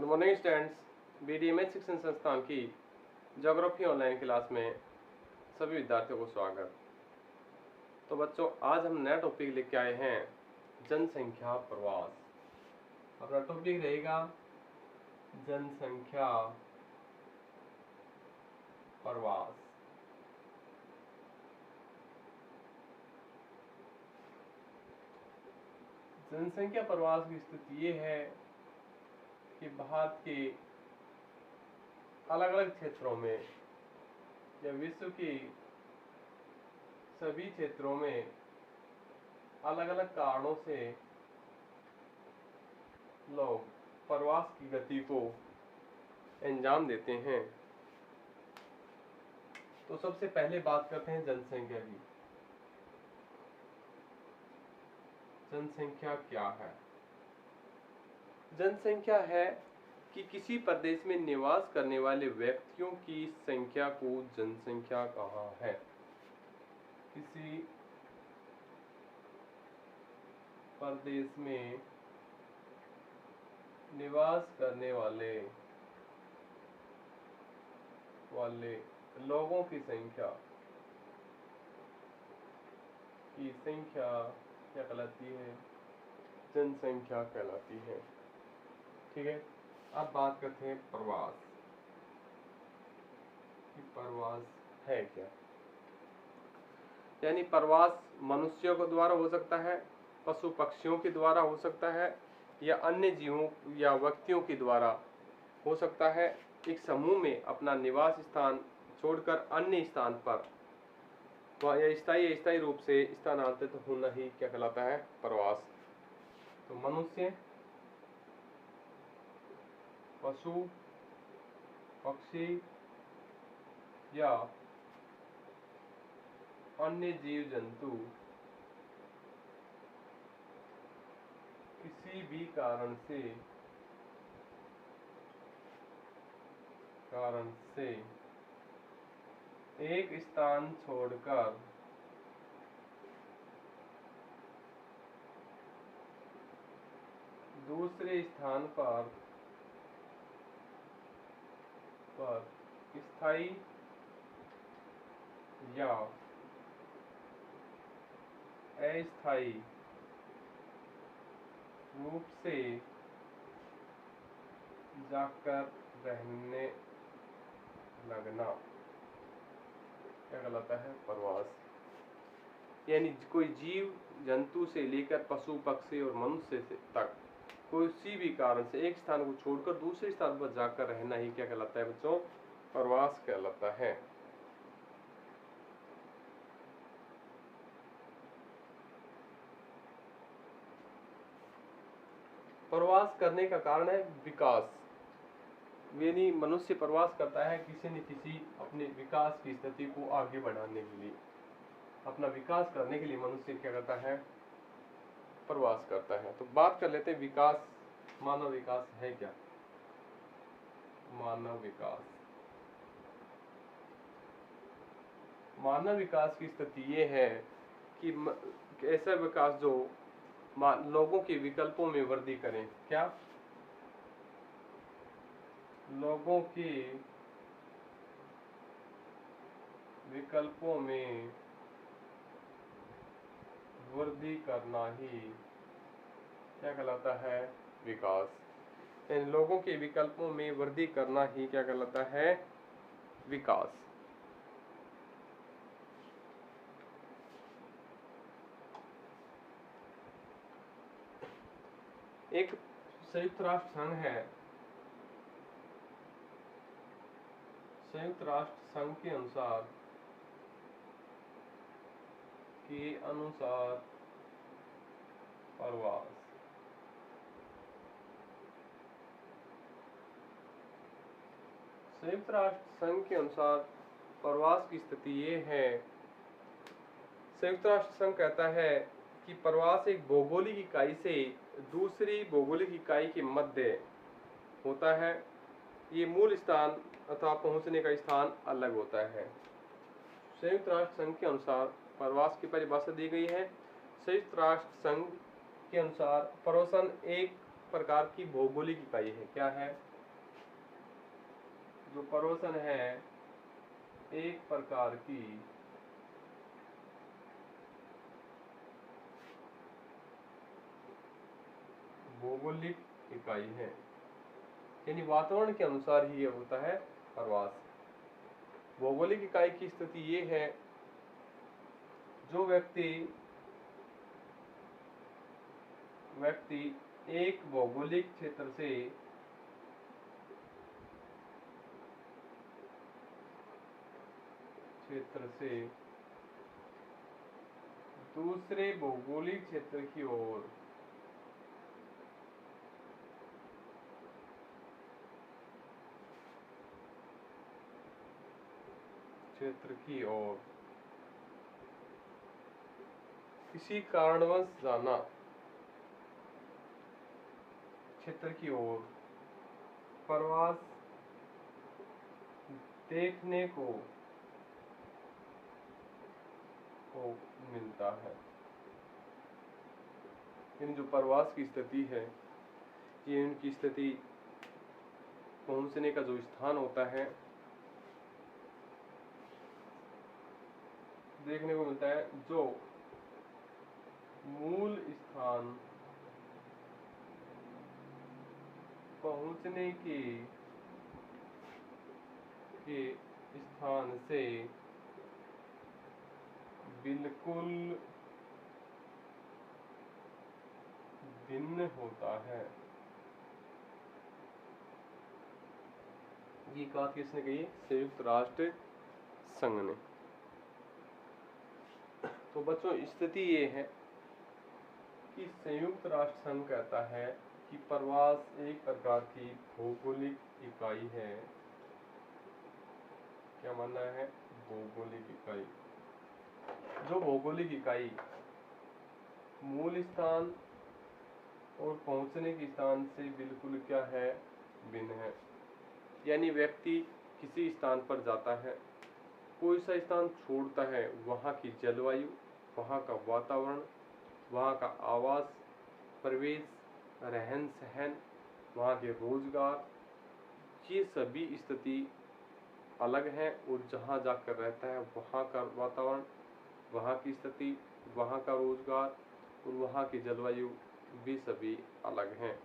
Good morning students, BDMH शिक्षण संस्थान की ज्योग्राफी ऑनलाइन क्लास में सभी विद्यार्थियों को स्वागत। तो बच्चों, आज हम नया टॉपिक लेके आए हैं, जनसंख्या प्रवास। अपना टॉपिक रहेगा जनसंख्या प्रवास। जनसंख्या प्रवास की स्थिति ये है कि भारत के अलग अलग क्षेत्रों में या विश्व के सभी क्षेत्रों में अलग अलग कारणों से लोग प्रवास की गति को अंजाम देते हैं। तो सबसे पहले बात करते हैं जनसंख्या की। जनसंख्या क्या है? जनसंख्या है कि किसी प्रदेश में निवास करने वाले व्यक्तियों की संख्या को जनसंख्या कहा है। किसी प्रदेश में निवास करने वाले लोगों की संख्या क्या कहलाती है? जनसंख्या कहलाती है। ठीक है, अब बात करते हैं प्रवास कि प्रवास है क्या। यानी प्रवास मनुष्यों के द्वारा हो सकता है, पशु पक्षियों के द्वारा हो सकता है, या अन्य जीवों या व्यक्तियों के द्वारा हो सकता है। एक समूह में अपना निवास स्थान छोड़कर अन्य स्थान पर या स्थायी रूप से स्थानांतरित होना ही क्या कहलाता है? प्रवास। तो मनुष्य, पशु पक्षी या अन्य जीव जंतु किसी भी कारण से एक स्थान छोड़कर दूसरे स्थान पर स्थायी या अस्थायी रूप से जाकर रहने लगना क्या कहलाता है? प्रवास। यानी कोई जीव जंतु से लेकर पशु पक्षी और मनुष्य तक किसी भी कारण से एक स्थान को छोड़कर दूसरे स्थान पर जाकर रहना ही क्या कहलाता है बच्चों? प्रवास कहलाता है। प्रवास करने का कारण है विकास। यानी मनुष्य प्रवास करता है किसी न किसी अपने विकास की स्थिति को आगे बढ़ाने के लिए, अपना विकास करने के लिए मनुष्य क्या करता है? प्रवास करता है। तो बात कर लेते हैं विकास। मानव विकास है क्या? मानव विकास की स्थिति ये है कि ऐसा विकास जो लोगों के विकल्पों में वृद्धि करें। क्या? लोगों के विकल्पों में वृद्धि करना ही क्या कहलाता है? विकास। इन लोगों के विकल्पों में वृद्धि करना ही क्या कहलाता है? विकास। एक संयुक्त राष्ट्र संघ है। संयुक्त राष्ट्र संघ के अनुसार प्रवास संयुक्त राष्ट्र संघ के अनुसार प्रवास की स्थिति ये है। संयुक्त राष्ट्र संघ कहता है कि प्रवास एक भौगोलिक इकाई से दूसरी भौगोलिक इकाई के मध्य होता है। ये मूल स्थान अथवा पहुंचने का स्थान अलग होता है। संयुक्त राष्ट्र संघ के अनुसार प्रवास की परिभाषा दी गई है। संयुक्त राष्ट्र संघ के अनुसार प्रवासन एक प्रकार की भौगोलिक इकाई है। क्या है? जो प्रवसन है एक प्रकार की भौगोलिक इकाई है, यानी वातावरण के अनुसार ही ये होता है प्रवास। भौगोलिक इकाई की स्थिति ये है, जो व्यक्ति एक भौगोलिक क्षेत्र से दूसरे भौगोलिक क्षेत्र की ओर किसी कारणवश जाना, क्षेत्र की ओर प्रवास देखने को मिलता है। इन जो प्रवास की स्थिति है, ये इनकी स्थिति पहुंचने का जो स्थान होता है देखने को मिलता है, जो मूल स्थान पहुंचने के स्थान से बिल्कुल भिन्न होता है। ये बात किसने कही? संयुक्त राष्ट्र संघ ने। तो बच्चों, स्थिति ये है कि संयुक्त राष्ट्र संघ कहता है कि प्रवास एक प्रकार की भौगोलिक इकाई है। क्या मानना है? भौगोलिक इकाई। जो भौगोलिक इकाई मूल स्थान और पहुंचने के स्थान से बिल्कुल क्या है? भिन्न है। यानी व्यक्ति किसी स्थान पर जाता है, कोई सा स्थान छोड़ता है, वहाँ की जलवायु, वहाँ का वातावरण, वहाँ का आवास, परिवेश, रहन सहन, वहाँ के रोजगार, ये सभी स्थिति अलग है। और जहाँ जाकर रहता है वहाँ का वातावरण, वहाँ की स्थिति, वहाँ का रोजगार और वहाँ की जलवायु भी सभी अलग हैं।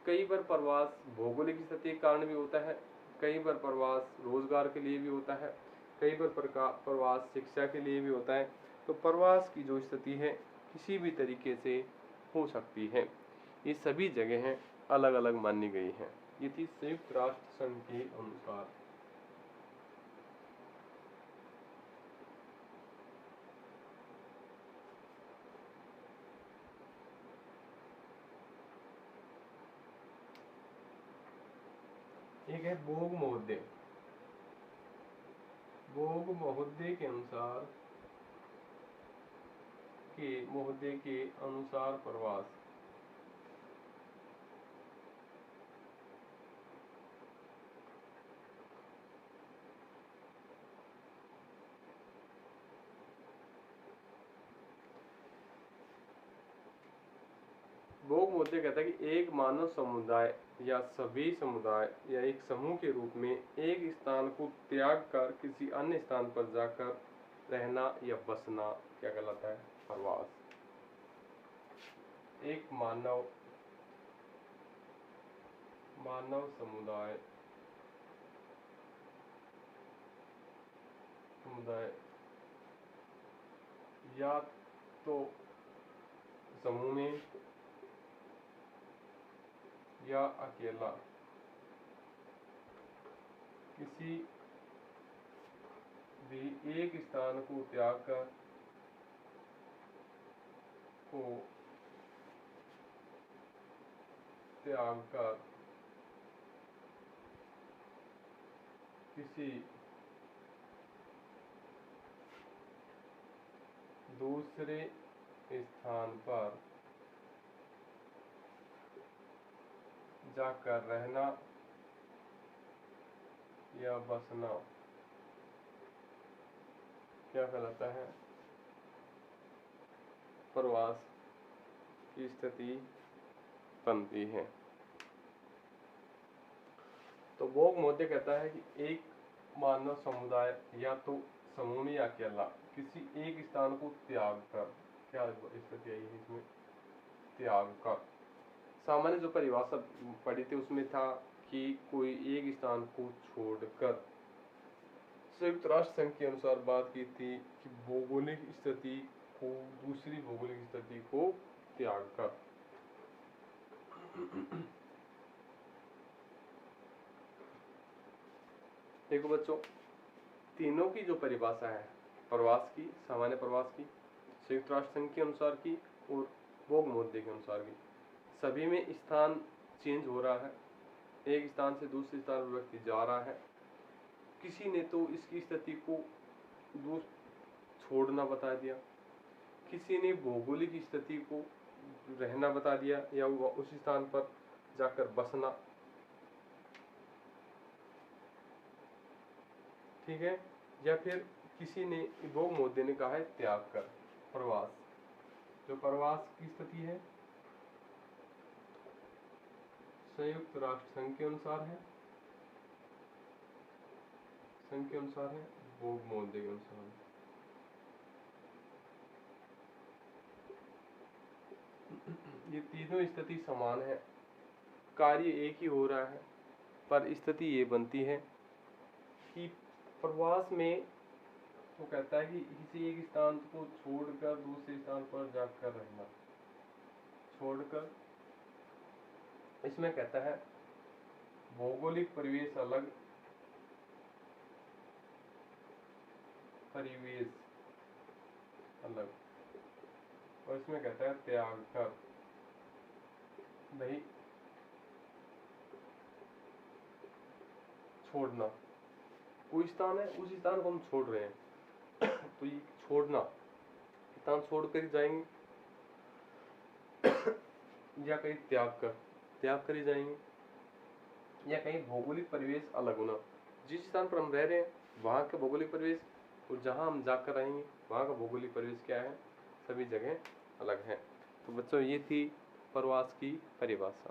कई बार प्रवास भौगोलिक स्थिति के कारण भी होता है, कई बार प्रवास रोजगार के लिए भी होता है, कई बार प्रवास शिक्षा के लिए भी होता है। तो प्रवास की जो स्थिति है किसी भी तरीके से हो सकती है। ये सभी जगहें अलग अलग मानी गई हैं। ये थी संयुक्त राष्ट्र संघ के अनुसार। एक है बोग महोदय। बोग महोदय के अनुसार प्रवास बोग महोदय कहता है कि एक मानव समुदाय या सभी समुदाय या एक समूह के रूप में एक स्थान को त्याग कर किसी अन्य स्थान पर जाकर रहना या बसना क्या कहलाता है? प्रवास। एक मानव समुदाय या तो समूह में या अकेला किसी भी एक स्थान को त्याग कर किसी दूसरे स्थान पर जाकर रहना या बसना क्या कहलाता है? प्रवास की स्थिति बनती है। तो भोग मोद्य कहता है कि एक मानव समुदाय या तो समूह में या अकेला किसी एक स्थान को त्याग कर, क्या स्थिति आई है इसमें, त्याग कर। सामान्य जो परिभाषा पढ़ी थी उसमें था कि कोई एक स्थान को छोड़कर। संयुक्त राष्ट्र संघ के अनुसार बात की थी कि भौगोलिक स्थिति को दूसरी भौगोलिक स्थिति को त्याग कर। देखो बच्चों, तीनों की जो परिभाषा है, प्रवास की, सामान्य प्रवास की, संयुक्त राष्ट्र संघ के अनुसार की और भोग मोद्य के अनुसार की, सभी में स्थान चेंज हो रहा है, एक स्थान से दूसरे स्थान पर व्यक्ति जा रहा है। किसी ने तो इसकी स्थिति को दूर छोड़ना बता दिया, किसी ने भौगोलिक स्थिति को रहना बता दिया या उस स्थान पर जाकर बसना, ठीक है, या फिर किसी ने भोग मोद्य ने कहा है त्याग कर, प्रवास। जो प्रवास की स्थिति है संयुक्त राष्ट्र संघ के अनुसार है, संघ के अनुसार है, भोग मोद्य के अनुसार है। ये तीनों स्थिति समान है, कार्य एक ही हो रहा है, पर स्थिति ये बनती है कि प्रवास में वो कहता है कि किसी एक स्थान को छोड़कर दूसरे स्थान पर जाकर रहना, छोड़कर, इसमें कहता है भौगोलिक परिवेश अलग, परिवेश अलग, और इसमें कहता है त्याग कर। भाई छोड़ना, कोई स्थान है उस स्थान को हम छोड़ रहे हैं तो ये छोड़ना, स्थान छोड़कर ही जाएंगे या कहीं त्याग कर ही जाएंगे, या कहीं भौगोलिक परिवेश अलग होना, जिस स्थान पर हम रह रहे हैं वहाँ का भौगोलिक परिवेश और जहाँ हम जाकर रहेंगे वहाँ का भौगोलिक परिवेश क्या है, सभी जगह अलग है। तो बच्चों ये थी प्रवास की परिभाषा।